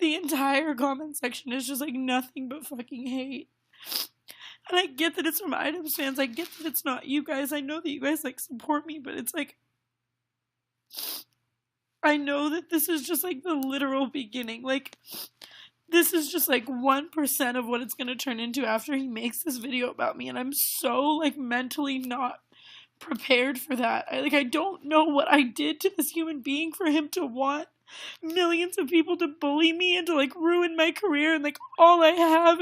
the entire comment section is just like nothing but fucking hate. And I get that it's from Idubbbz fans. I get that it's not you guys. I know that you guys like support me, but it's like, I know that this is just like the literal beginning. Like, this is just like 1% of what it's gonna turn into after he makes this video about me, and I'm so like mentally not prepared for that. I don't know what I did to this human being for him to want millions of people to bully me and to like ruin my career and like all I have,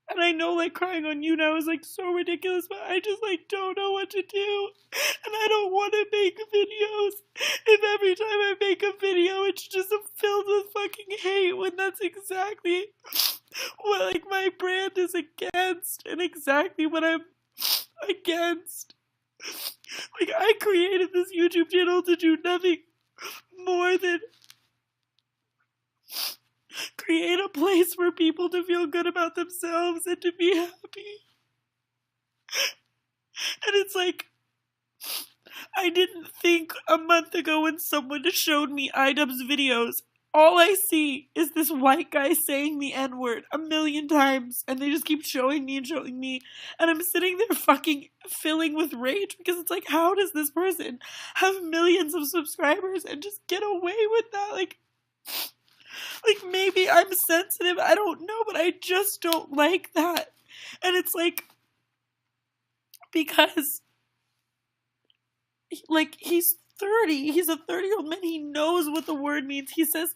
and I know like crying on YouNow is like so ridiculous, but I just like don't know what to do, and I don't want to make videos if every time I make a video it's just filled with fucking hate, when that's exactly what like my brand is against and exactly what I'm against. Like, I created this YouTube channel to do nothing more than create a place for people to feel good about themselves and to be happy. And it's like, I didn't think a month ago when someone showed me Idubbbz videos, all I see is this white guy saying the N-word 1,000,000 times, and they just keep showing me, and I'm sitting there fucking filling with rage, because it's like, how does this person have millions of subscribers and just get away with that? Like maybe I'm sensitive, I don't know, but I just don't like that. And it's like, because like, he's 30, he's a 30-year-old man, he knows what the word means. He says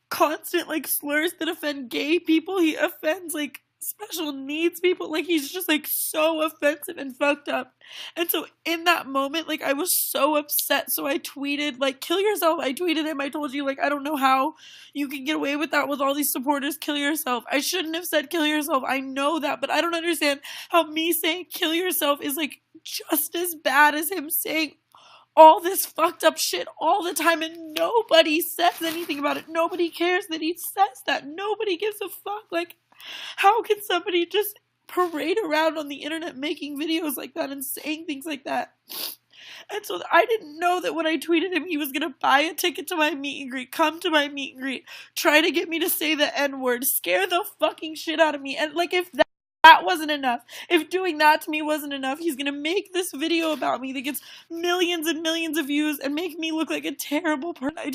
constant like slurs that offend gay people, he offends like special needs people, like he's just like so offensive and fucked up. And so in that moment, like, I was so upset, so I tweeted like, kill yourself. I tweeted him, I told you, like, I don't know how you can get away with that with all these supporters, kill yourself. I shouldn't have said kill yourself, I know that, but I don't understand how me saying kill yourself is like just as bad as him saying all this fucked up shit all the time, and nobody says anything about it. Nobody cares that he says that. Nobody gives a fuck. Like, how can somebody just parade around on the internet making videos like that and saying things like that? And so I didn't know that when I tweeted him, he was gonna buy a ticket to my meet and greet, come to my meet and greet, try to get me to say the N-word, scare the fucking shit out of me. And like, if that wasn't enough, if doing that to me wasn't enough, he's gonna make this video about me that gets millions and millions of views and make me look like a terrible person.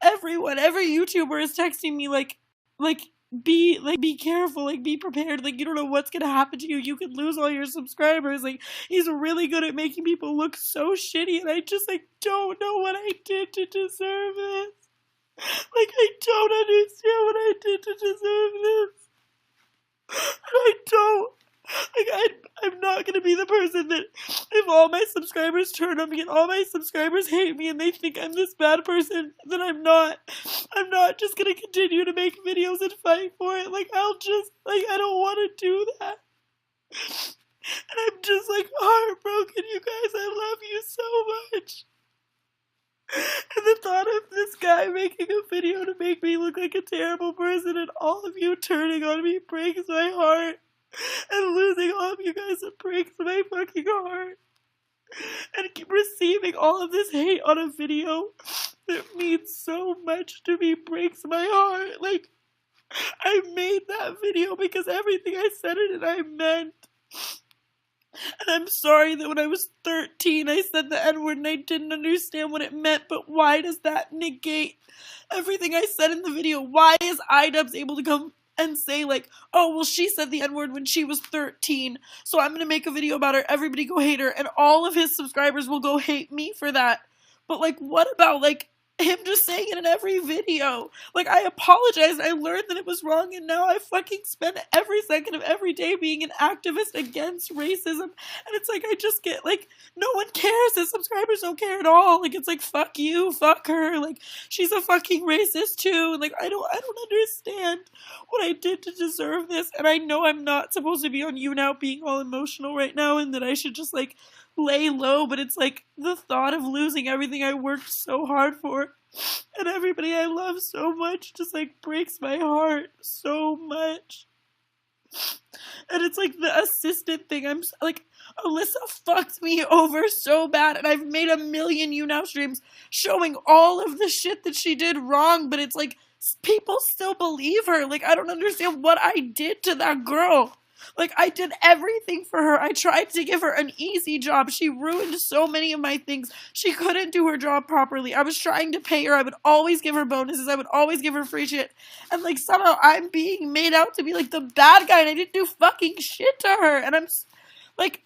Every YouTuber is texting me like, be careful, like, be prepared, like, you don't know what's gonna happen to you, you could lose all your subscribers, like, he's really good at making people look so shitty, and I just, like, don't know what I did to deserve this. Like, I don't understand what I did to deserve this. I don't. Like, I'm not gonna be the person that, if all my subscribers turn on me and all my subscribers hate me and they think I'm this bad person, then I'm not just gonna continue to make videos and fight for it. Like, I don't want to do that. And I'm just, like, heartbroken, you guys. I love you so much. And the thought of this guy making a video to make me look like a terrible person and all of you turning on me breaks my heart. And losing all of you guys, it breaks my fucking heart. And receiving all of this hate on a video that means so much to me breaks my heart. Like, I made that video because everything I said in it I meant. And I'm sorry that when I was 13 I said the N-word and I didn't understand what it meant, but why does that negate everything I said in the video? Why is Idubbbz able to come and say like, oh, well, she said the N-word when she was 13, so I'm gonna make a video about her, everybody go hate her, and all of his subscribers will go hate me for that? But like, what about like him just saying it in every video? Like, I apologized, I learned that it was wrong, and now I fucking spend every second of every day being an activist against racism, and it's like, I just get like, no one cares, his subscribers don't care at all. Like, it's like, fuck you, fuck her, like, she's a fucking racist too, and like, I don't understand what I did to deserve this. And I know I'm not supposed to be on YouNow being all emotional right now, and that I should just like lay low, but it's like, the thought of losing everything I worked so hard for and everybody I love so much just like breaks my heart so much. And it's like the assistant thing. I'm like, Alyssa fucked me over so bad, and I've made a million YouNow streams showing all of the shit that she did wrong, but it's like people still believe her. Like, I don't understand what I did to that girl. Like, I did everything for her. I tried to give her an easy job. She ruined so many of my things. She couldn't do her job properly. I was trying to pay her. I would always give her bonuses. I would always give her free shit. And, like, somehow I'm being made out to be, like, the bad guy, and I didn't do fucking shit to her. And I'm, like,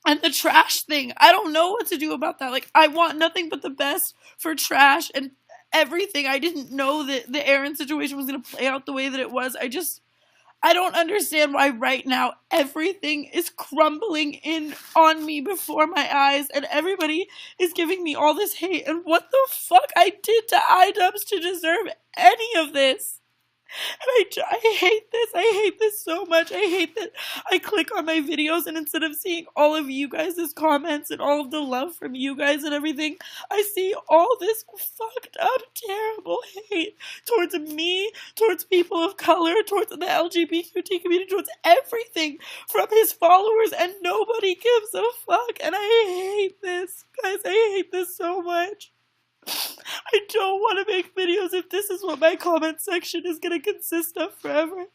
and the trash thing. I don't know what to do about that. Like, I want nothing but the best for trash and everything. I didn't know that the Aaron situation was going to play out the way that it was. I don't understand why right now everything is crumbling in on me before my eyes, and everybody is giving me all this hate, and what the fuck I did to Idubbbz to deserve any of this. And I hate this. I hate this so much. I hate that I click on my videos, and instead of seeing all of you guys' comments and all of the love from you guys and everything, I see all this fucked up, terrible hate towards me, towards people of color, towards the LGBT community, towards everything from his followers, and nobody gives a fuck. And I hate this. Guys, I hate this so much. I don't want to make videos if this is what my comment section is going to consist of forever.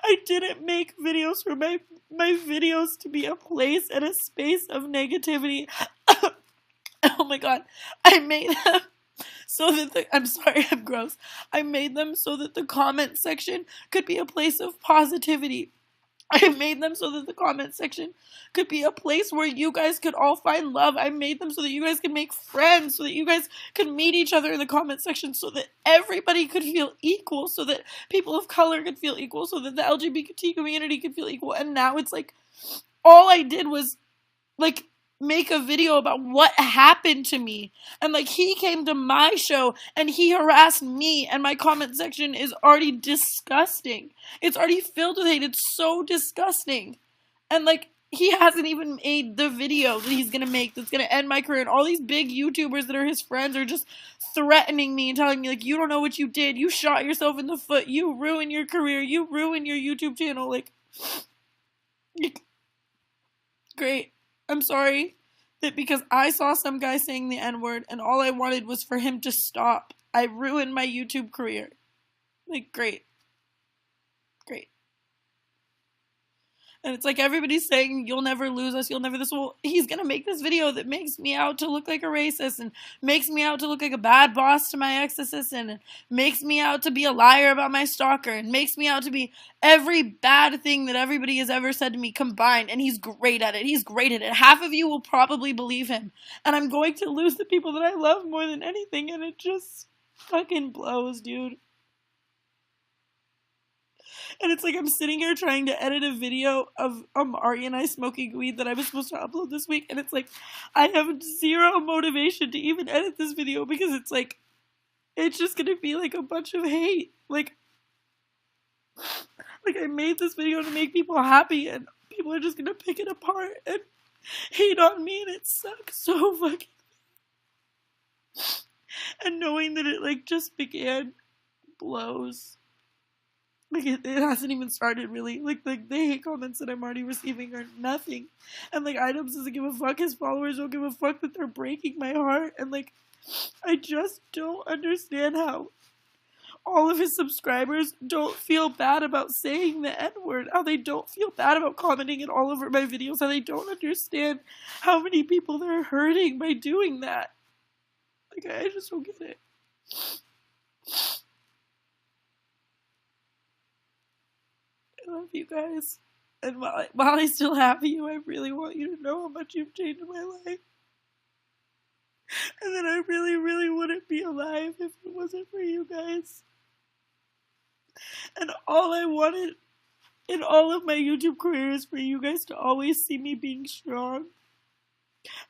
I didn't make videos for my videos to be a place and a space of negativity. Oh my god. I made them so that I'm sorry, I'm gross. I made them so that the comment section could be a place of positivity. I made them so that the comment section could be a place where you guys could all find love. I made them so that you guys could make friends, so that you guys could meet each other in the comment section, so that everybody could feel equal, so that people of color could feel equal, so that the LGBT community could feel equal. And now it's like, all I did was, like, make a video about what happened to me, and like he came to my show and he harassed me, and my comment section is already disgusting. It's already filled with hate. It's so disgusting. And like he hasn't even made the video that he's gonna make that's gonna end my career, and all these big YouTubers that are his friends are just threatening me and telling me like, you don't know what you did, you shot yourself in the foot, you ruined your career, you ruined your YouTube channel. Like, great. I'm sorry that because I saw some guy saying the N-word and all I wanted was for him to stop, I ruined my YouTube career. Like, great. Great. And it's like everybody's saying, you'll never lose us, you'll never this. Well, he's gonna make this video that makes me out to look like a racist, and makes me out to look like a bad boss to my ex-assistant, and makes me out to be a liar about my stalker, and makes me out to be every bad thing that everybody has ever said to me combined, and he's great at it. He's great at it. Half of you will probably believe him, and I'm going to lose the people that I love more than anything, and it just fucking blows, dude. And it's like I'm sitting here trying to edit a video of Ari and I smoking weed that I was supposed to upload this week, and it's like I have zero motivation to even edit this video because it's like it's just gonna be like a bunch of hate. Like I made this video to make people happy, and people are just gonna pick it apart and hate on me, and it sucks so fucking. And knowing that it like just began blows. Like, it hasn't even started, really. Like, the hate comments that I'm already receiving are nothing. And, like, Idubbbz doesn't give a fuck. His followers don't give a fuck that they're breaking my heart. And, like, I just don't understand how all of his subscribers don't feel bad about saying the N-word. How they don't feel bad about commenting it all over my videos. How they don't understand how many people they're hurting by doing that. Like, I just don't get it. I love you guys, and while I still have you, I really want you to know how much you've changed my life, and that I really, really wouldn't be alive if it wasn't for you guys. And all I wanted in all of my YouTube career is for you guys to always see me being strong.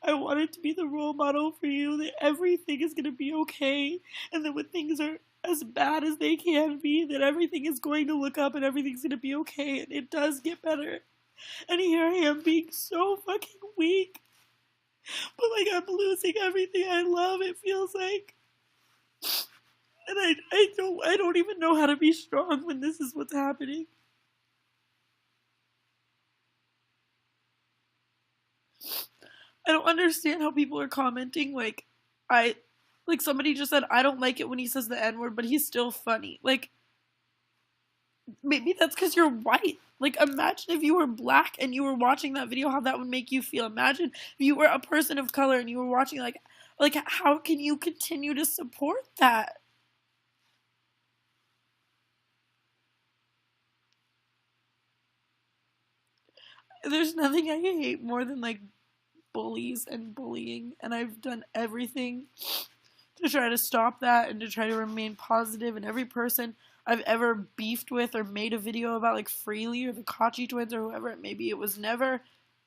I wanted to be the role model for you, that everything is going to be okay, and that when things are as bad as they can be, that everything is going to look up and everything's going to be okay, and it does get better. And here I am being so fucking weak, but like I'm losing everything I love, it feels like. And I don't even know how to be strong when this is what's happening. I don't understand how people are commenting like I like somebody just said I don't like it when he says the N-word, but he's still funny. Like maybe that's because you're white. Like imagine if you were black and you were watching that video, how that would make you feel. Imagine if you were a person of color and you were watching like how can you continue to support that? There's nothing I hate more than like bullies and bullying, and I've done everything to try to stop that and to try to remain positive. And every person I've ever beefed with or made a video about, like Freely or the Kachi twins or whoever it may be,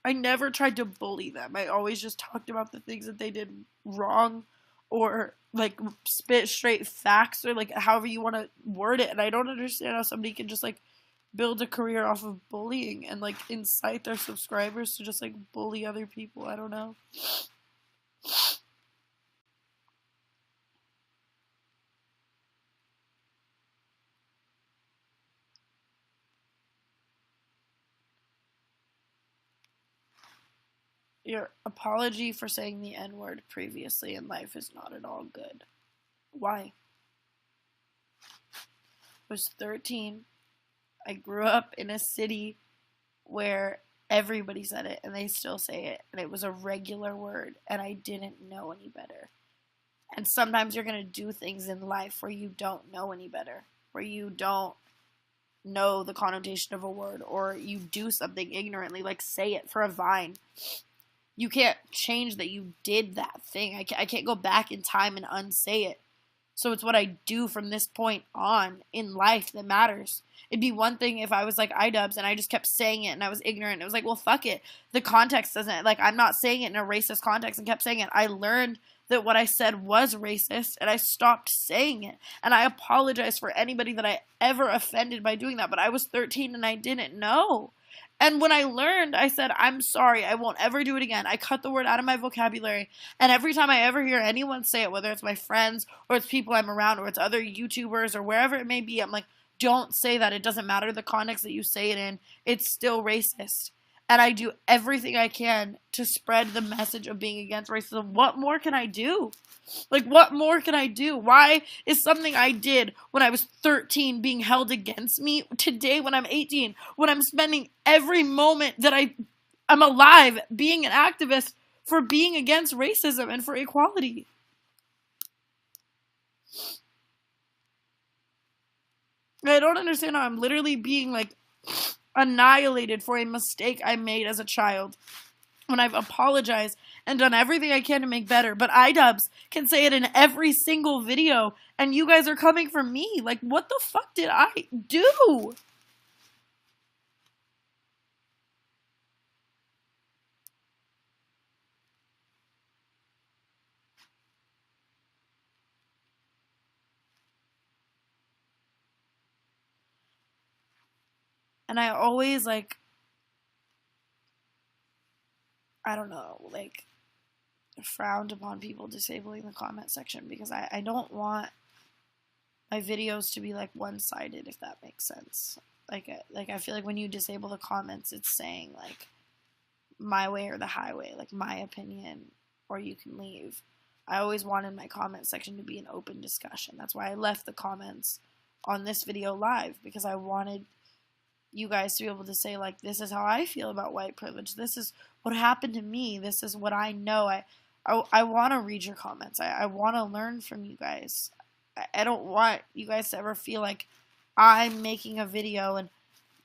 I never tried to bully them. I always just talked about the things that they did wrong or like spit straight facts or like however you want to word it. And I don't understand how somebody can just like build a career off of bullying and like incite their subscribers to just like bully other people. I don't know. Your apology for saying the N-word previously in life is not at all good. Why? I was 13. I grew up in a city where everybody said it and they still say it, and it was a regular word, and I didn't know any better. And sometimes you're going to do things in life where you don't know any better, where you don't know the connotation of a word, or you do something ignorantly, like say it for a vine. You can't change that you did that thing. I can't go back in time and unsay it. So it's what I do from this point on in life that matters. It'd be one thing if I was like Idubbbz and I just kept saying it and I was ignorant. It was like, well, fuck it. The context doesn't, like, I'm not saying it in a racist context and kept saying it. I learned that what I said was racist and I stopped saying it. And I apologize for anybody that I ever offended by doing that. But I was 13 and I didn't know. And when I learned, I said, I'm sorry, I won't ever do it again. I cut the word out of my vocabulary. And every time I ever hear anyone say it, whether it's my friends or it's people I'm around or it's other YouTubers or wherever it may be, I'm like, don't say that. It doesn't matter the context that you say it in. It's still racist. And I do everything I can to spread the message of being against racism. What more can I do? Like, what more can I do? Why is something I did when I was 13 being held against me today when I'm 18, when I'm spending every moment that I'm alive being an activist for being against racism and for equality? I don't understand how I'm literally being, like, annihilated for a mistake I made as a child when I've apologized and done everything I can to make better. But Idubbbz can say it in every single video, and you guys are coming for me. Like, what the fuck did I do? And I always, like, I don't know, like, frowned upon people disabling the comment section because I don't want my videos to be, like, one-sided, if that makes sense. Like I feel like when you disable the comments, it's saying, like, my way or the highway, like, my opinion, or you can leave. I always wanted my comment section to be an open discussion. That's why I left the comments on this video live, because I wanted you guys to be able to say, like, this is how I feel about white privilege. This is what happened to me. This is what I know. I want to read your comments. I want to learn from you guys. I don't want you guys to ever feel like I'm making a video and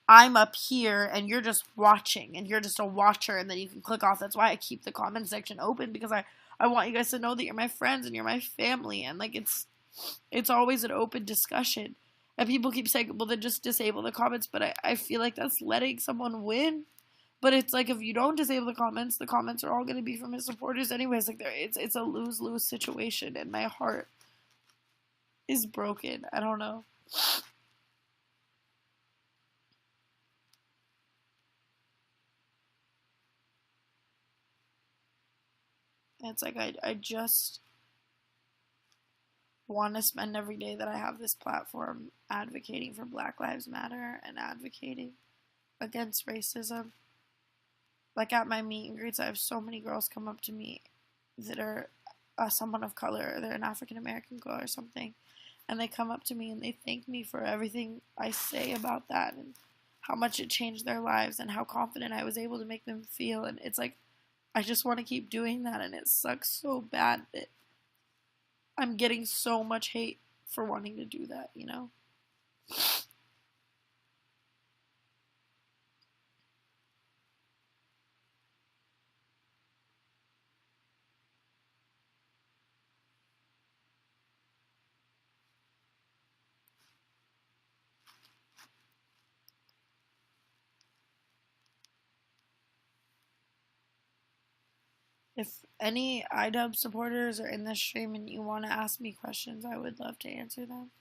I'm up here and you're just watching and you're just a watcher and then you can click off. That's why I keep the comment section open, because I want you guys to know that you're my friends and you're my family, and, like, it's always an open discussion. And people keep saying, well, then just disable the comments, but I feel like that's letting someone win. But it's like, if you don't disable the comments are all going to be from his supporters anyways. Like, it's a lose-lose situation, and my heart is broken. I don't know. And it's like, I just want to spend every day that I have this platform advocating for Black Lives Matter and advocating against racism. like at my meet and greets, I have so many girls come up to me that are someone of color, or they're an African American girl or something, and they come up to me and they thank me for everything I say about that and how much it changed their lives and how confident I was able to make them feel. And it's like, I just want to keep doing that, and it sucks so bad that I'm getting so much hate for wanting to do that, you know? If any Idubbbz supporters are in this stream and you want to ask me questions, I would love to answer them.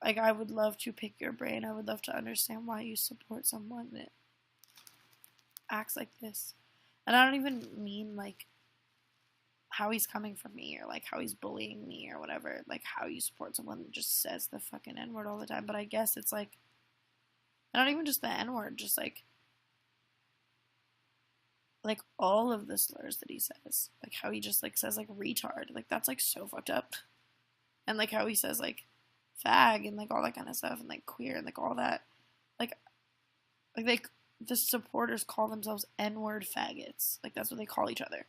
Like, I would love to pick your brain. I would love to understand why you support someone that acts like this. And I don't even mean, like, how he's coming for me or, like, how he's bullying me or whatever. Like, how you support someone that just says the fucking N-word all the time. But I guess it's, like, not even just the N-word, just, like all of the slurs that he says, like how he just like says like retard, like that's like so fucked up, and like how he says like fag and like all that kind of stuff, and like queer and like all that, like they, the supporters call themselves N-word faggots, like that's what they call each other.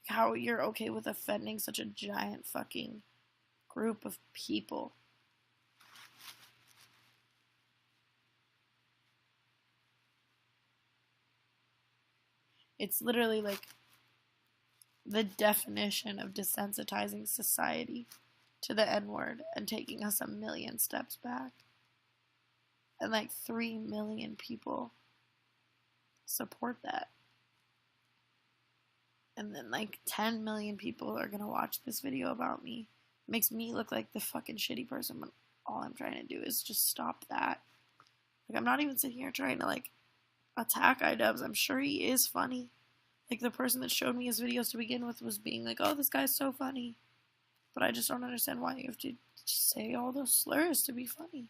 How you're okay with offending such a giant fucking group of people? It's literally like the definition of desensitizing society to the N-word and taking us a million steps back. And like 3 million people support that. And then like 10 million people are gonna watch this video about me. It makes me look like the fucking shitty person when all I'm trying to do is just stop that. Like, I'm not even sitting here trying to like attack Idubbbz. I'm sure he is funny. Like, the person that showed me his videos to begin with was being like, oh, this guy's so funny. But I just don't understand why you have to just say all those slurs to be funny.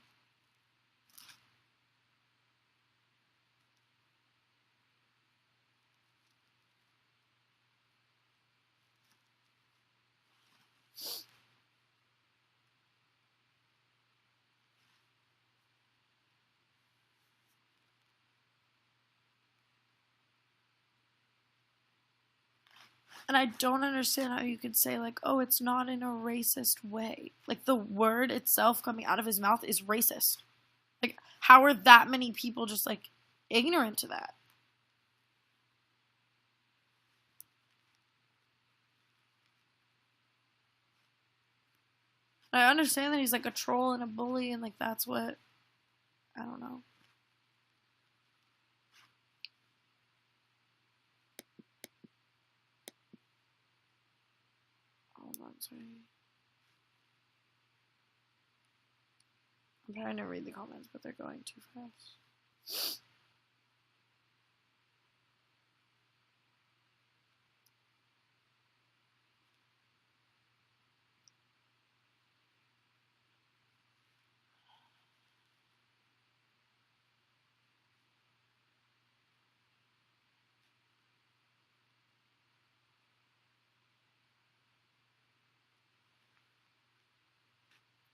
And I don't understand how you could say, like, oh, it's not in a racist way. Like, the word itself coming out of his mouth is racist. Like, how are that many people just, like, ignorant to that? I understand that he's, like, a troll and a bully, and, like, that's what... I don't know. Hold on, sorry. I'm trying to read the comments, but they're going too fast.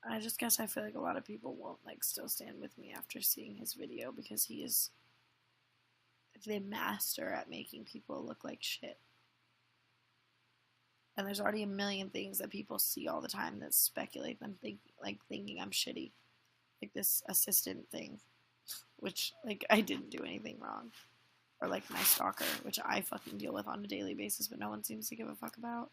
I just guess I feel like a lot of people won't, like, still stand with me after seeing his video because he is the master at making people look like shit. And there's already a million things that people see all the time that speculate them thinking I'm shitty. Like this assistant thing, which, like, I didn't do anything wrong. Or, like, my stalker, which I fucking deal with on a daily basis, but no one seems to give a fuck about.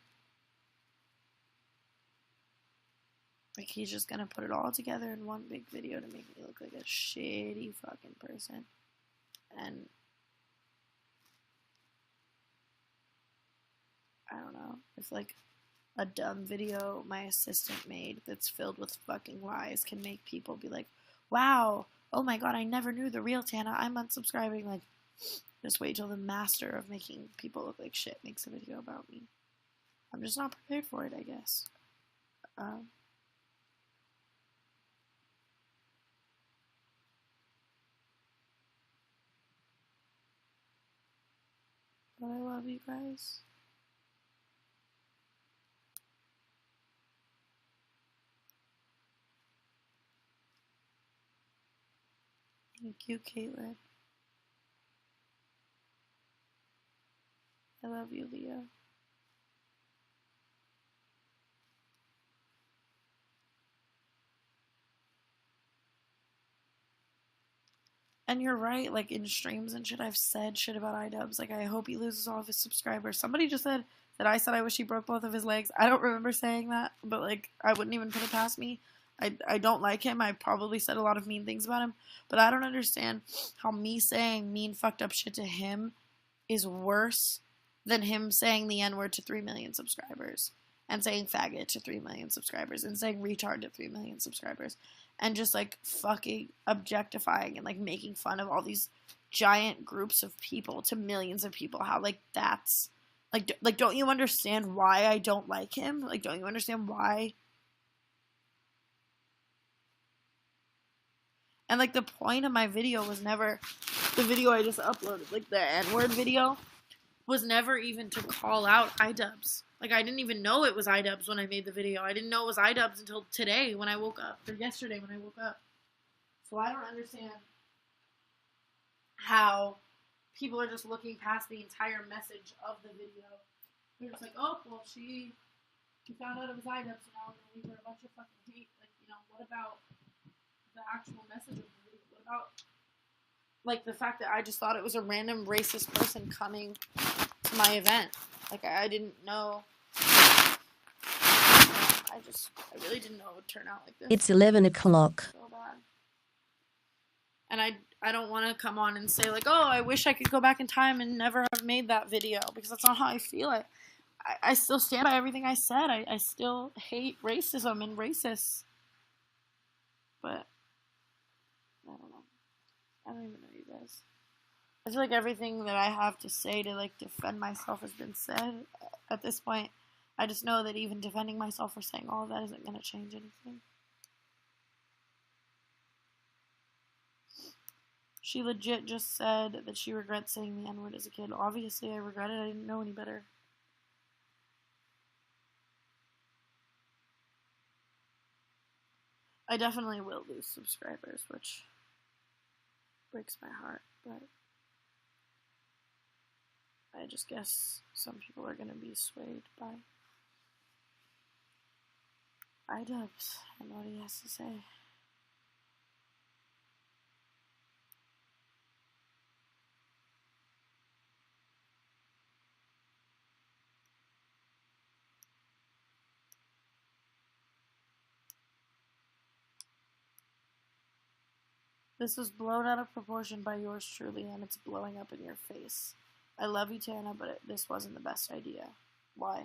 Like, he's just gonna put it all together in one big video to make me look like a shitty fucking person. And I don't know, if, like, a dumb video my assistant made that's filled with fucking lies can make people be like, wow, oh my god, I never knew the real Tana, I'm unsubscribing. Like, just wait till the master of making people look like shit makes a video about me. I'm just not prepared for it, I guess. Um, But I love you guys. Thank you, Caitlin. I love you, Leah. And you're right, like in streams and shit, I've said shit about Idubbbz. Like, I hope he loses all of his subscribers. Somebody just said that I said I wish he broke both of his legs. I don't remember saying that, but like, I wouldn't even put it past me. I don't like him. I probably said a lot of mean things about him, but I don't understand how me saying mean, fucked up shit to him is worse than him saying the N-word to 3 million subscribers, and saying faggot to 3 million subscribers, and saying retard to 3 million subscribers, and just like fucking objectifying and like making fun of all these giant groups of people to millions of people. How like that's like don't you understand why I don't like him? Like, don't you understand why? And like the point of my video was never the video I just uploaded, like the N-word video, was never even to call out Idubbbz. Like, I didn't even know it was Idubbbz when I made the video. I didn't know it was Idubbbz until today when I woke up, or yesterday when I woke up. So I don't understand how people are just looking past the entire message of the video. They're just like, oh, well, she found out it was Idubbbz, so now we're going to leave her a bunch of fucking hate. Like, you know, what about the actual message of the video? What about, like, the fact that I just thought it was a random racist person coming to my event? Like, I didn't know. I really didn't know it would turn out like this. It's 11 o'clock. So bad. And I don't want to come on and say, like, oh, I wish I could go back in time and never have made that video, because that's not how I feel. I still stand by everything I said. I still hate racism and racists. But I don't know. I don't even know, you guys. I feel like everything that I have to say to, like, defend myself has been said at this point. I just know that even defending myself for saying all of that isn't going to change anything. She legit just said that she regrets saying the N-word as a kid. Obviously, I regret it. I didn't know any better. I definitely will lose subscribers, which breaks my heart, but I just guess some people are going to be swayed by Idubbbz and what he has to say. This was blown out of proportion by yours truly, and it's blowing up in your face. I love you, Tana, but this wasn't the best idea. Why?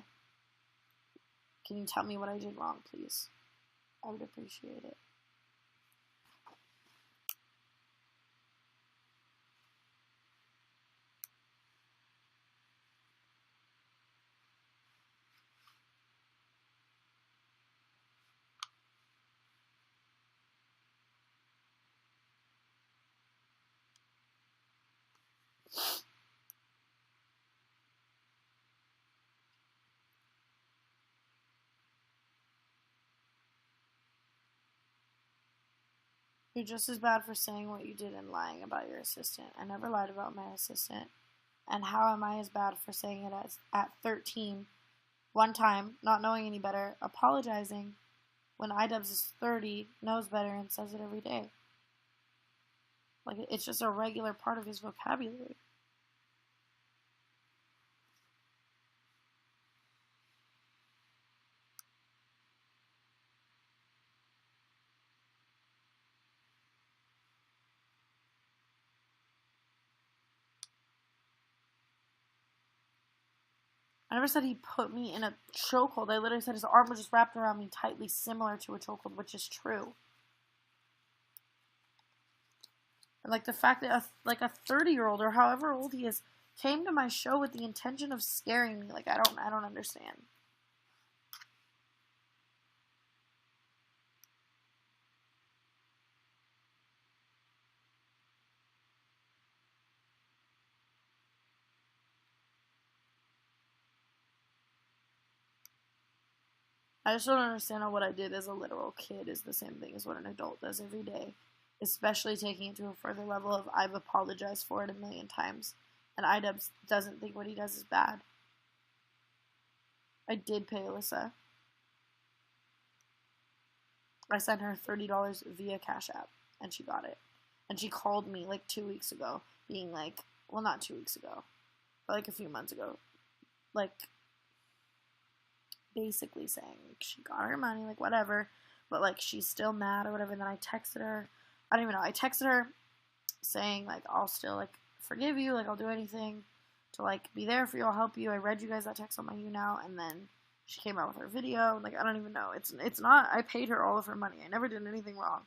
Can you tell me what I did wrong, please? I would appreciate it. You're just as bad for saying what you did and lying about your assistant. I never lied about my assistant. And how am I as bad for saying it as at 13, one time, not knowing any better, apologizing, when Idubbbz is 30, knows better, and says it every day? Like, it's just a regular part of his vocabulary. I never said he put me in a chokehold. I literally said his arm was just wrapped around me tightly, similar to a chokehold, which is true. And like the fact that a 30-year-old or however old he is came to my show with the intention of scaring me, like I don't understand. I just don't understand how what I did as a literal kid is the same thing as what an adult does every day. Especially taking it to a further level of I've apologized for it 1,000,000 times. And Idubbbz doesn't think what he does is bad. I did pay Alyssa. I sent her $30 via Cash App, and she got it. And she called me like 2 weeks ago, being like, well, not 2 weeks ago, but like a few months ago, like basically saying like, she got her money, like whatever, but like she's still mad or whatever. And then I texted her, I don't even know, I texted her saying like, I'll still like forgive you, like I'll do anything to like be there for you, I'll help you. I read you guys that text on my YouNow, and then she came out with her video. Like, I don't even know. It's not, I paid her all of her money. I never did anything wrong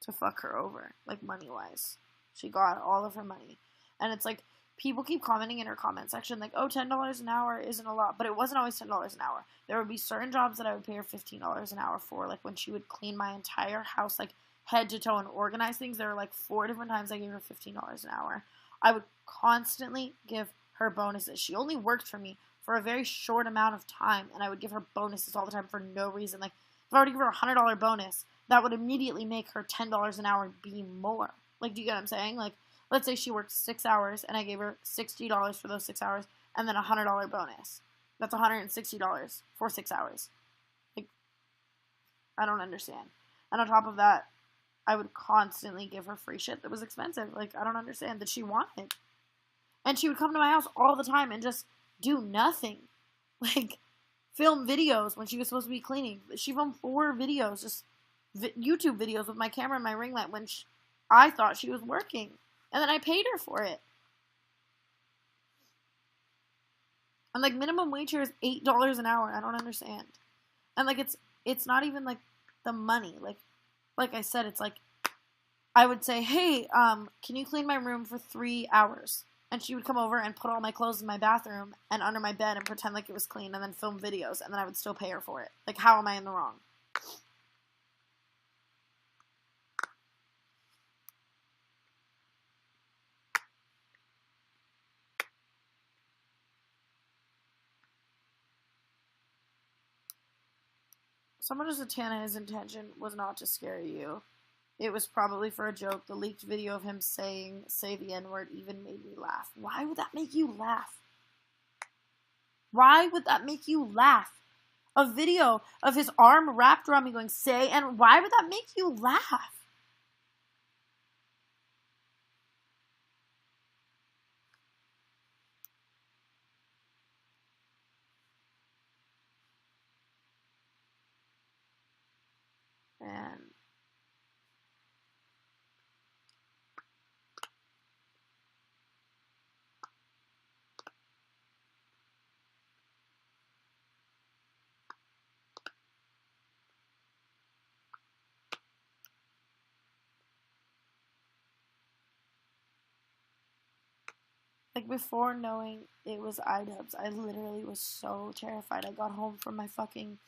to fuck her over, like, money-wise. She got all of her money. And it's like, people keep commenting in her comment section, like, oh, $10 an hour isn't a lot. But it wasn't always $10 an hour. There would be certain jobs that I would pay her $15 an hour for, like, when she would clean my entire house, like, head to toe and organize things. There were, like, 4 different times I gave her $15 an hour. I would constantly give her bonuses. She only worked for me for a very short amount of time, and I would give her bonuses all the time for no reason. Like, if I were to give her a $100 bonus, that would immediately make her $10 an hour be more. Like, do you get what I'm saying? Like, let's say she worked 6 hours, and I gave her $60 for those 6 hours, and then a $100 bonus. That's $160 for 6 hours. Like, I don't understand. And on top of that, I would constantly give her free shit that was expensive. Like, I don't understand that she wanted. And she would come to my house all the time and just do nothing. Like, film videos when she was supposed to be cleaning. She filmed 4 videos, just YouTube videos with my camera and my ring light when I thought she was working. And then I paid her for it. And, like, minimum wage here is $8 an hour. I don't understand. And, like, it's not even, like, the money. Like I said, it's like, I would say, hey, can you clean my room for 3 hours? And she would come over and put all my clothes in my bathroom and under my bed and pretend like it was clean and then film videos, and then I would still pay her for it. Like, how am I in the wrong? Someone just said Tana, his intention was not to scare you. It was probably for a joke. The leaked video of him saying, say the N-word even made me laugh. Why would that make you laugh? Why would that make you laugh? A video of his arm wrapped around me going, say, and why would that make you laugh? And like, before knowing it was Idubbbz, I literally was so terrified. I got home from my fucking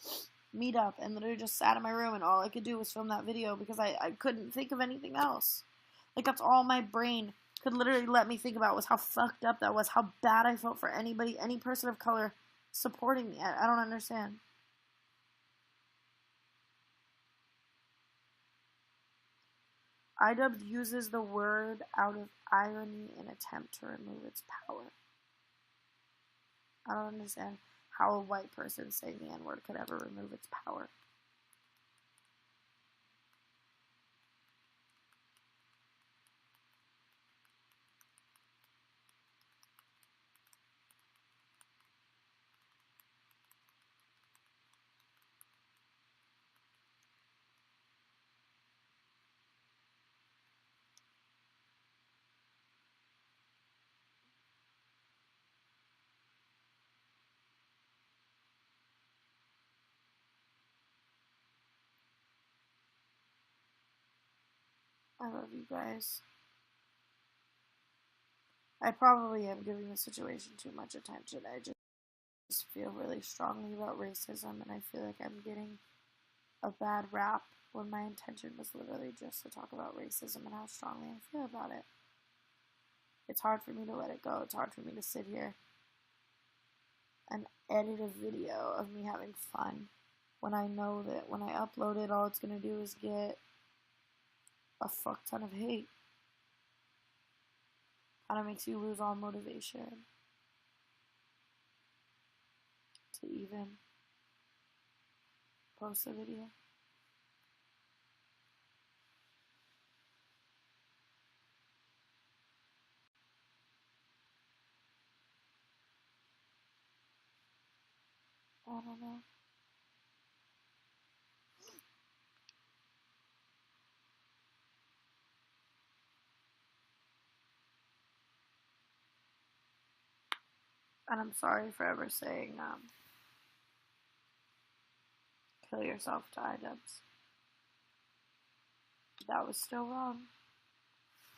meetup and literally just sat in my room, and all I could do was film that video because I couldn't think of anything else. Like, that's all my brain could literally let me think about was how fucked up that was, how bad I felt for anybody, any person of color supporting me. I don't understand. Idubbbz uses the word out of irony in attempt to remove its power. I don't understand how a white person saying the N-word could ever remove its power. I love you guys. I probably am giving the situation too much attention. I just feel really strongly about racism, and I feel like I'm getting a bad rap when my intention was literally just to talk about racism and how strongly I feel about it. It's hard for me to let it go. It's hard for me to sit here and edit a video of me having fun when I know that when I upload it, all it's gonna do is get a fuck ton of hate. Kind of makes you lose all motivation to even post a video. I don't know. And I'm sorry for ever saying, kill yourself to Idubbbz. That was still wrong.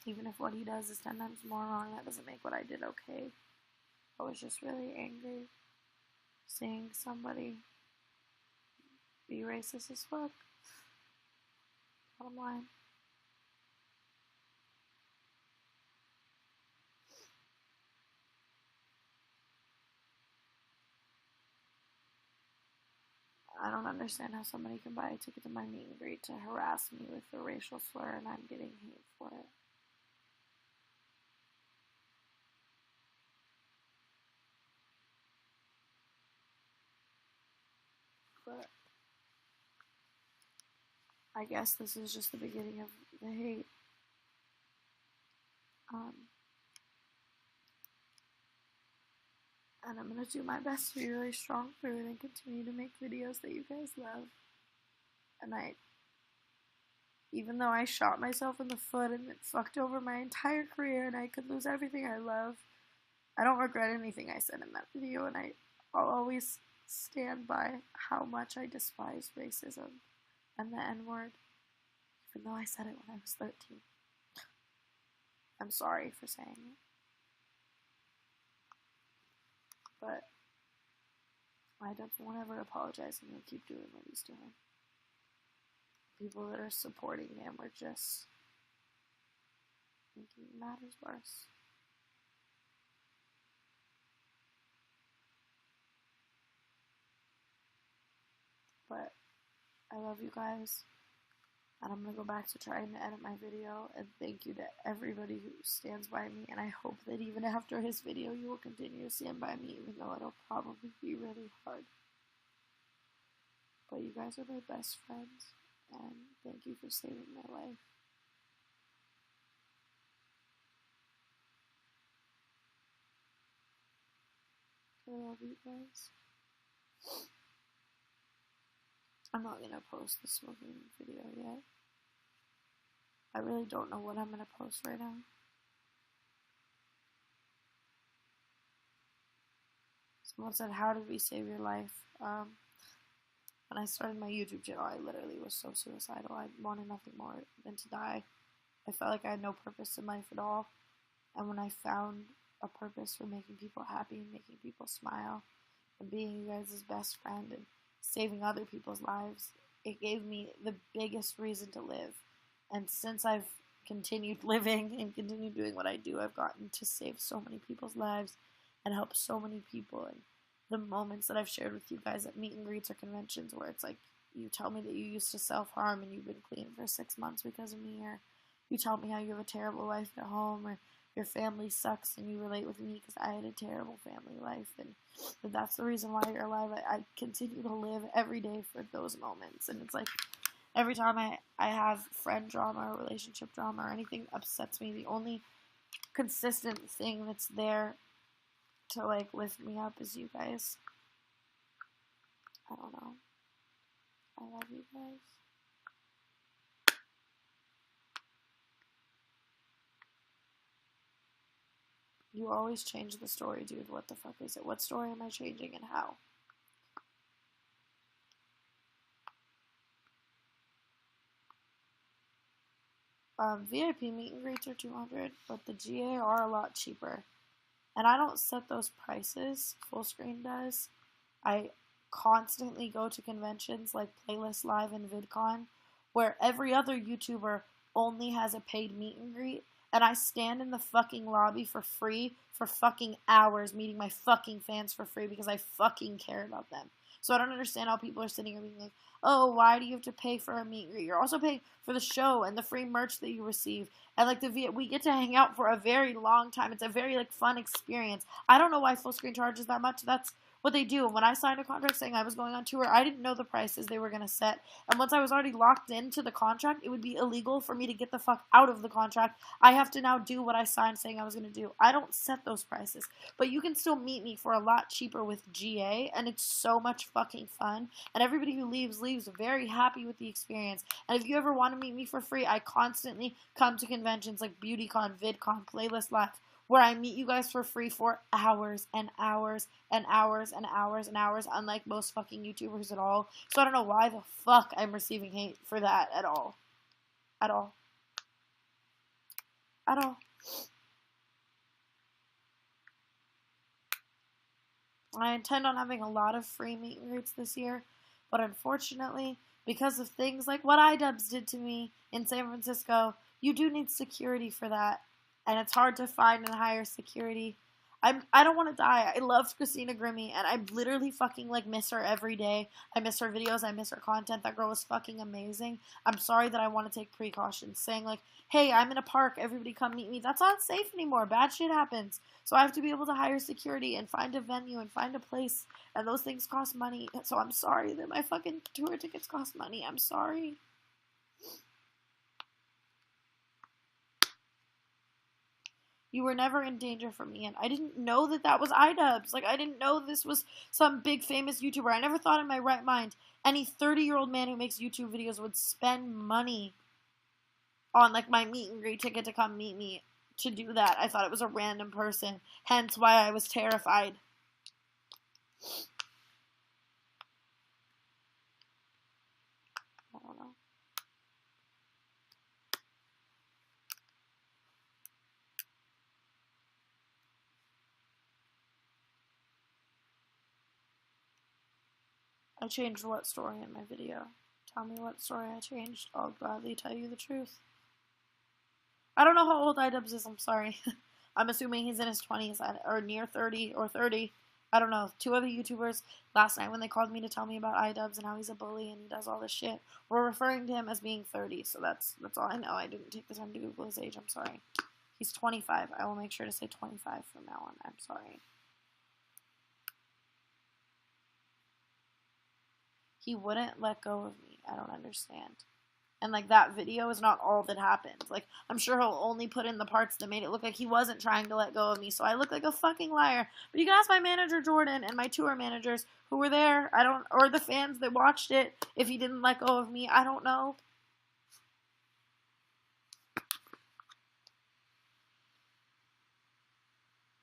Even if what he does is 10 times more wrong, that doesn't make what I did okay. I was just really angry seeing somebody be racist as fuck. Bottom line. I don't understand how somebody can buy a ticket to my meet and greet to harass me with a racial slur and I'm getting hate for it. But I guess this is just the beginning of the hate. And I'm going to do my best to be really strong through it and continue to make videos that you guys love. And even though I shot myself in the foot and it fucked over my entire career and I could lose everything I love, I don't regret anything I said in that video, and I'll always stand by how much I despise racism and the N-word, even though I said it when I was 13. I'm sorry for saying it. But Idubbbz won't ever apologize, and he'll keep doing what he's doing. People that are supporting him are just making matters worse. But I love you guys, and I'm going to go back to trying to edit my video, and thank you to everybody who stands by me, and I hope that even after his video you will continue to stand by me, even though it'll probably be really hard. But you guys are my best friends, and thank you for saving my life. I love you guys. I'm not going to post the smoking video yet. I really don't know what I'm going to post right now. Someone said, how did we save your life? When I started my YouTube channel, I literally was so suicidal. I wanted nothing more than to die. I felt like I had no purpose in life at all. And when I found a purpose for making people happy and making people smile and being you guys' best friend and saving other people's lives, it gave me the biggest reason to live. And since I've continued living and continued doing what I do, I've gotten to save so many people's lives and help so many people. And the moments that I've shared with you guys at meet and greets or conventions where it's like, you tell me that you used to self-harm and you've been clean for 6 months because of me, or you tell me how you have a terrible life at home, or your family sucks and you relate with me because I had a terrible family life, and that's the reason why you're alive. I continue to live every day for those moments, and it's like every time I have friend drama or relationship drama or anything upsets me, the only consistent thing that's there to like lift me up is you guys. I don't know. I love you guys. You always change the story, dude. What the fuck is it? What story am I changing and how? VIP meet and greets are $200, but the GA are a lot cheaper. And I don't set those prices. Full Screen does. I constantly go to conventions like Playlist Live and VidCon, where every other YouTuber only has a paid meet and greet, and I stand in the fucking lobby for free for fucking hours, meeting my fucking fans for free because I fucking care about them. So I don't understand how people are sitting here being like, oh, why do you have to pay for a meet and greet? You're also paying for the show and the free merch that you receive. And, like, we get to hang out for a very long time. It's a very, like, fun experience. I don't know why Full Screen charges that much. That's what they do. When I signed a contract saying I was going on tour, I didn't know the prices they were going to set. And once I was already locked into the contract, it would be illegal for me to get the fuck out of the contract. I have to now do what I signed saying I was going to do. I don't set those prices. But you can still meet me for a lot cheaper with GA, and it's so much fucking fun. And everybody who leaves very happy with the experience. And if you ever want to meet me for free, I constantly come to conventions like BeautyCon, VidCon, Playlist Live, where I meet you guys for free for hours and hours and hours and hours and hours, unlike most fucking YouTubers at all. So I don't know why the fuck I'm receiving hate for that at all. At all. At all. I intend on having a lot of free meet and greets this year, but unfortunately, because of things like what Idubbbz did to me in San Francisco, you do need security for that. And it's hard to find and hire security. I don't want to die. I loved Christina Grimmie, and I literally fucking, like, miss her every day. I miss her videos. I miss her content. That girl was fucking amazing. I'm sorry that I want to take precautions, saying, like, hey, I'm in a park. Everybody come meet me. That's not safe anymore. Bad shit happens. So I have to be able to hire security and find a venue and find a place, and those things cost money. So I'm sorry that my fucking tour tickets cost money. I'm sorry. You were never in danger from me, and I didn't know that was Idubbbz. Like, I didn't know this was some big famous YouTuber. I never thought in my right mind any 30-year-old man who makes YouTube videos would spend money on, like, my meet and greet ticket to come meet me to do that. I thought it was a random person, hence why I was terrified. I don't know. I changed what story in my video? Tell me what story I changed. I'll gladly tell you the truth. I don't know how old Idubbbz is, I'm sorry. I'm assuming he's in his 20s, or near 30, or 30. I don't know. Two other YouTubers last night when they called me to tell me about Idubbbz and how he's a bully and he does all this shit, were referring to him as being 30, so that's all I know. I didn't take the time to Google his age, I'm sorry. He's 25. I will make sure to say 25 from now on. I'm sorry. He wouldn't let go of me. I don't understand. And, like, that video is not all that happened. Like, I'm sure he'll only put in the parts that made it look like he wasn't trying to let go of me, so I look like a fucking liar. But you can ask my manager, Jordan, and my tour managers who were there. Or the fans that watched it, if he didn't let go of me. I don't know.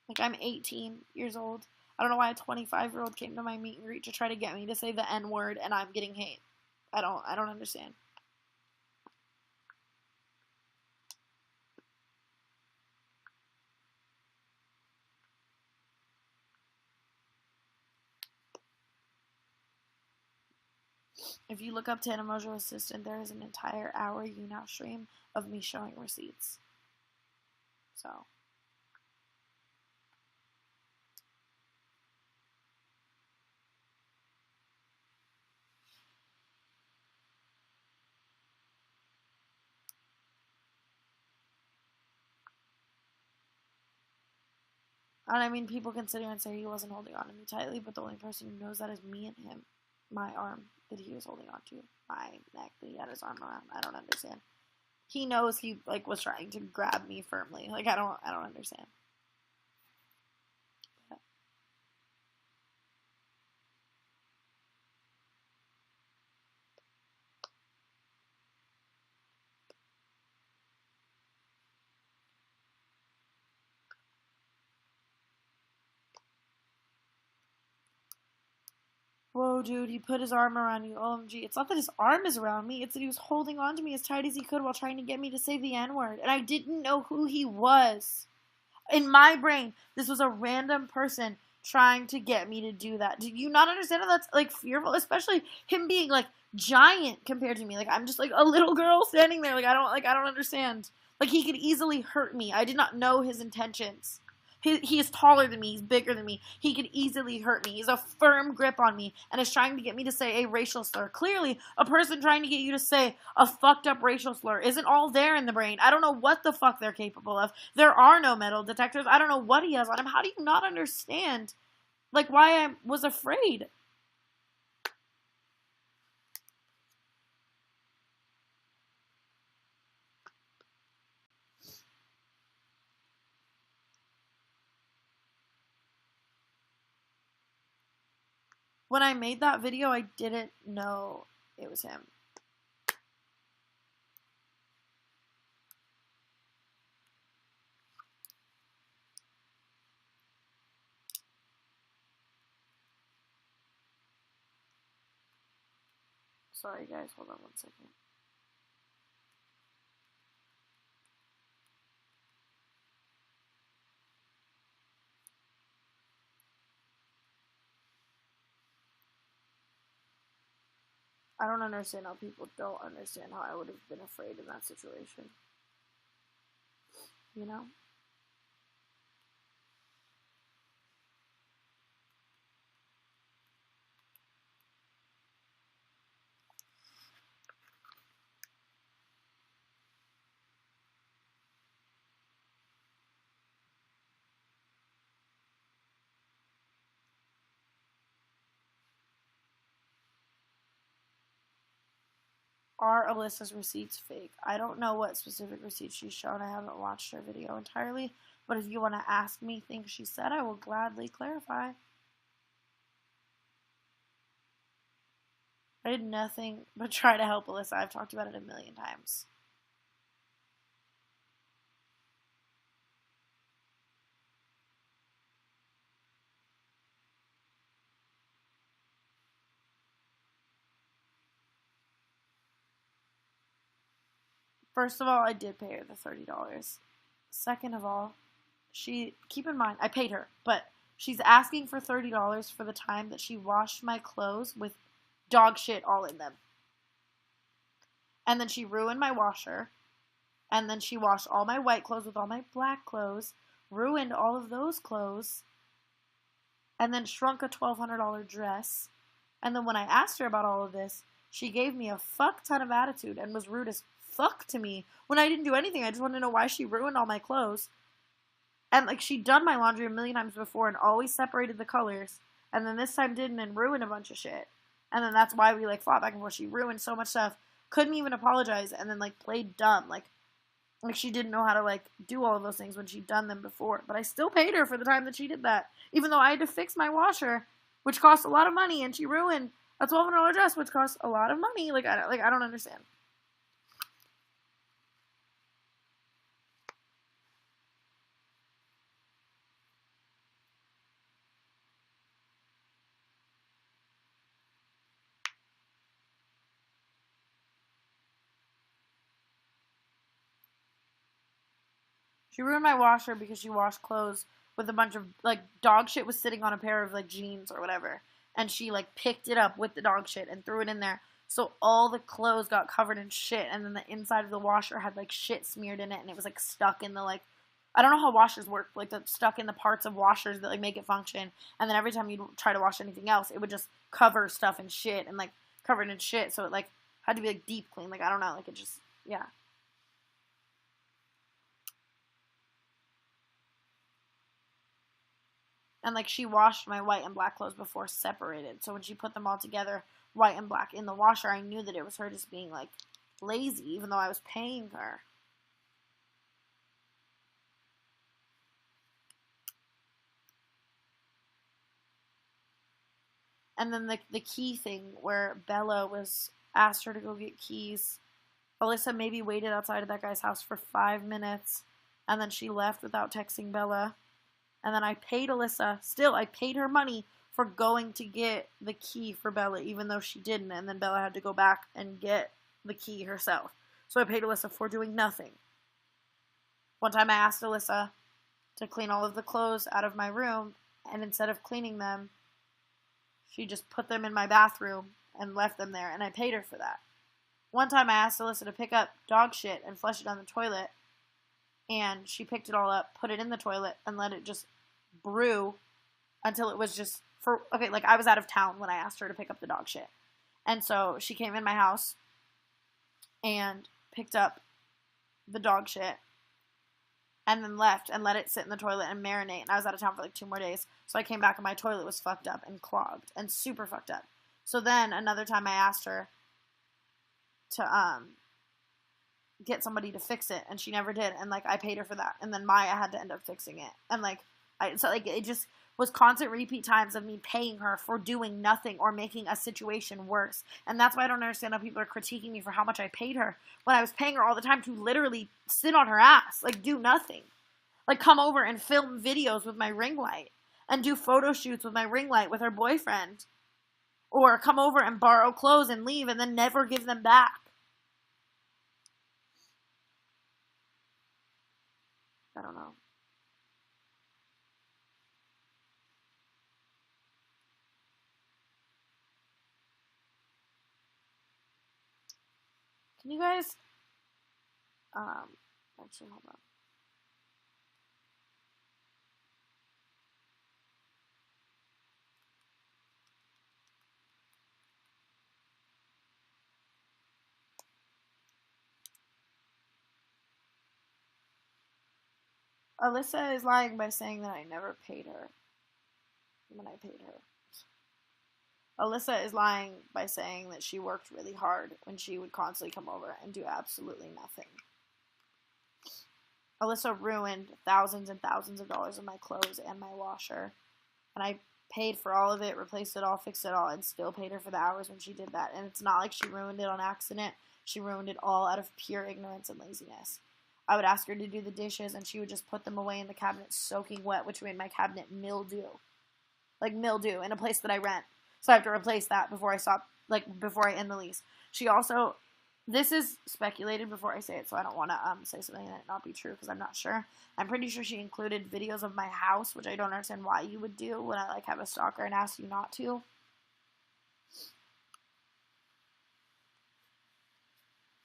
Like, I'm 18 years old. I don't know why a 25-year-old came to my meet and greet to try to get me to say the N-word, and I'm getting hate. I don't understand. If you look up Tana Mongeau Assistant, there is an entire hour YouNow stream of me showing receipts. So. And I mean, people can sit here and say he wasn't holding on to me tightly, but the only person who knows that is me and him. My arm that he was holding on to. My neck that he had his arm around. I don't understand. He knows he, like, was trying to grab me firmly. Like, I don't understand. But. Whoa, dude, he put his arm around you. OMG. It's not that his arm is around me. It's that he was holding on to me as tight as he could while trying to get me to say the N-word. And I didn't know who he was. In my brain, this was a random person trying to get me to do that. Do you not understand how that's, like, fearful? Especially him being, like, giant compared to me. Like, I'm just, like, a little girl standing there. Like, I don't understand. Like, he could easily hurt me. I did not know his intentions. He is taller than me. He's bigger than me. He could easily hurt me. He's a firm grip on me and is trying to get me to say a racial slur. Clearly, a person trying to get you to say a fucked up racial slur isn't all there in the brain. I don't know what the fuck they're capable of. There are no metal detectors. I don't know what he has on him. How do you not understand, like, why I was afraid? When I made that video, I didn't know it was him. Sorry, guys. Hold on 1 second. I don't understand how people don't understand how I would have been afraid in that situation. You know? Are Alyssa's receipts fake? I don't know what specific receipts she's shown. I haven't watched her video entirely. But if you want to ask me things she said, I will gladly clarify. I did nothing but try to help Alyssa. I've talked about it a million times. First of all, I did pay her the $30. Second of all, keep in mind, I paid her, but she's asking for $30 for the time that she washed my clothes with dog shit all in them. And then she ruined my washer. And then she washed all my white clothes with all my black clothes, ruined all of those clothes, and then shrunk a $1,200 dress. And then when I asked her about all of this, she gave me a fuck ton of attitude and was rude as fuck to me when I didn't do anything. I just wanted to know why she ruined all my clothes. And, like, she'd done my laundry a million times before and always separated the colors. And then this time didn't and ruined a bunch of shit. And then that's why we, like, fought back and forth. She ruined so much stuff. Couldn't even apologize. And then, like, played dumb. Like she didn't know how to, like, do all of those things when she'd done them before. But I still paid her for the time that she did that. Even though I had to fix my washer, which cost a lot of money. And she ruined a $1,200 dress, which cost a lot of money. I don't understand. She ruined my washer because she washed clothes with a bunch of, like, dog shit was sitting on a pair of, like, jeans or whatever. And she, like, picked it up with the dog shit and threw it in there. So all the clothes got covered in shit. And then the inside of the washer had, like, shit smeared in it. And it was, like, stuck in the, like, I don't know how washers work. Like, stuck in the parts of washers that, like, make it function. And then every time you try to wash anything else, it would just cover stuff in shit and, like, covered in shit. So it, like, had to be, like, deep clean. Like, I don't know. Like, it just, yeah. And, like, she washed my white and black clothes before separated. So when she put them all together, white and black, in the washer, I knew that it was her just being, like, lazy, even though I was paying her. And then the key thing where Bella was asked her to go get keys. Alyssa maybe waited outside of that guy's house for 5 minutes. And then she left without texting Bella. And then I paid Alyssa, still, I paid her money for going to get the key for Bella, even though she didn't. And then Bella had to go back and get the key herself. So I paid Alyssa for doing nothing. One time I asked Alyssa to clean all of the clothes out of my room, and instead of cleaning them, she just put them in my bathroom and left them there, and I paid her for that. One time I asked Alyssa to pick up dog shit and flush it down the toilet, and she picked it all up, put it in the toilet, and let it just brew until it was just like I was out of town when I asked her to pick up the dog shit. And so she came in my house and picked up the dog shit and then left and let it sit in the toilet and marinate. And I was out of town for like 2 more days. So I came back and my toilet was fucked up and clogged and super fucked up. So then another time I asked her to get somebody to fix it, and she never did. And like I paid her for that. And then Maya had to end up fixing it. And like it just was constant repeat times of me paying her for doing nothing or making a situation worse. And that's why I don't understand how people are critiquing me for how much I paid her when I was paying her all the time to literally sit on her ass, like do nothing. Like come over and film videos with my ring light and do photo shoots with my ring light with her boyfriend. Or come over and borrow clothes and leave and then never give them back. I don't know. Can you guys, actually, hold on. Alyssa is lying by saying that I never paid her when I paid her. Alyssa is lying by saying that she worked really hard when she would constantly come over and do absolutely nothing. Alyssa ruined thousands and thousands of dollars of my clothes and my washer. And I paid for all of it, replaced it all, fixed it all, and still paid her for the hours when she did that. And it's not like she ruined it on accident. She ruined it all out of pure ignorance and laziness. I would ask her to do the dishes, and she would just put them away in the cabinet soaking wet, which made my cabinet mildew. Like mildew in a place that I rent. So I have to replace that before I end the lease. She also, this is speculated before I say it, so I don't want to say something that not be true because I'm not sure. I'm pretty sure she included videos of my house, which I don't understand why you would do when I like have a stalker and ask you not to.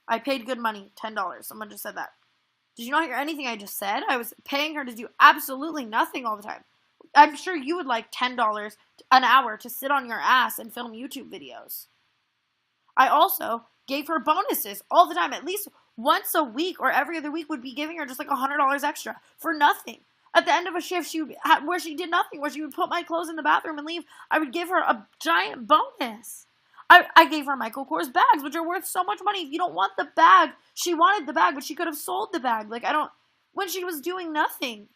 I paid good money, $10. Someone just said that. Did you not hear anything I just said? I was paying her to do absolutely nothing all the time. I'm sure you would like $10 an hour to sit on your ass and film YouTube videos. I also gave her bonuses all the time. At least once a week or every other week would be giving her just like $100 extra for nothing. At the end of a shift where she did nothing, where she would put my clothes in the bathroom and leave, I would give her a giant bonus. I gave her Michael Kors bags, which are worth so much money. If you don't want the bag, she wanted the bag, but she could have sold the bag. Like, when she was doing nothing.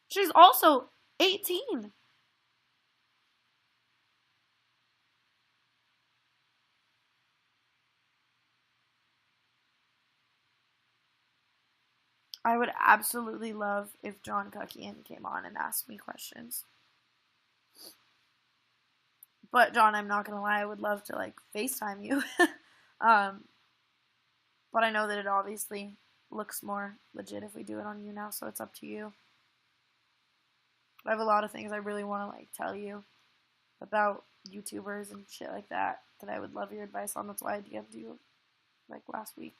She's also 18. I would absolutely love if John Cuckian came on and asked me questions. But, John, I'm not going to lie, I would love to, like, FaceTime you. But I know that it obviously looks more legit if we do it on YouNow, so it's up to you. I have a lot of things I really want to, like, tell you about YouTubers and shit like that I would love your advice on. That's why I DM'd you, like, last week.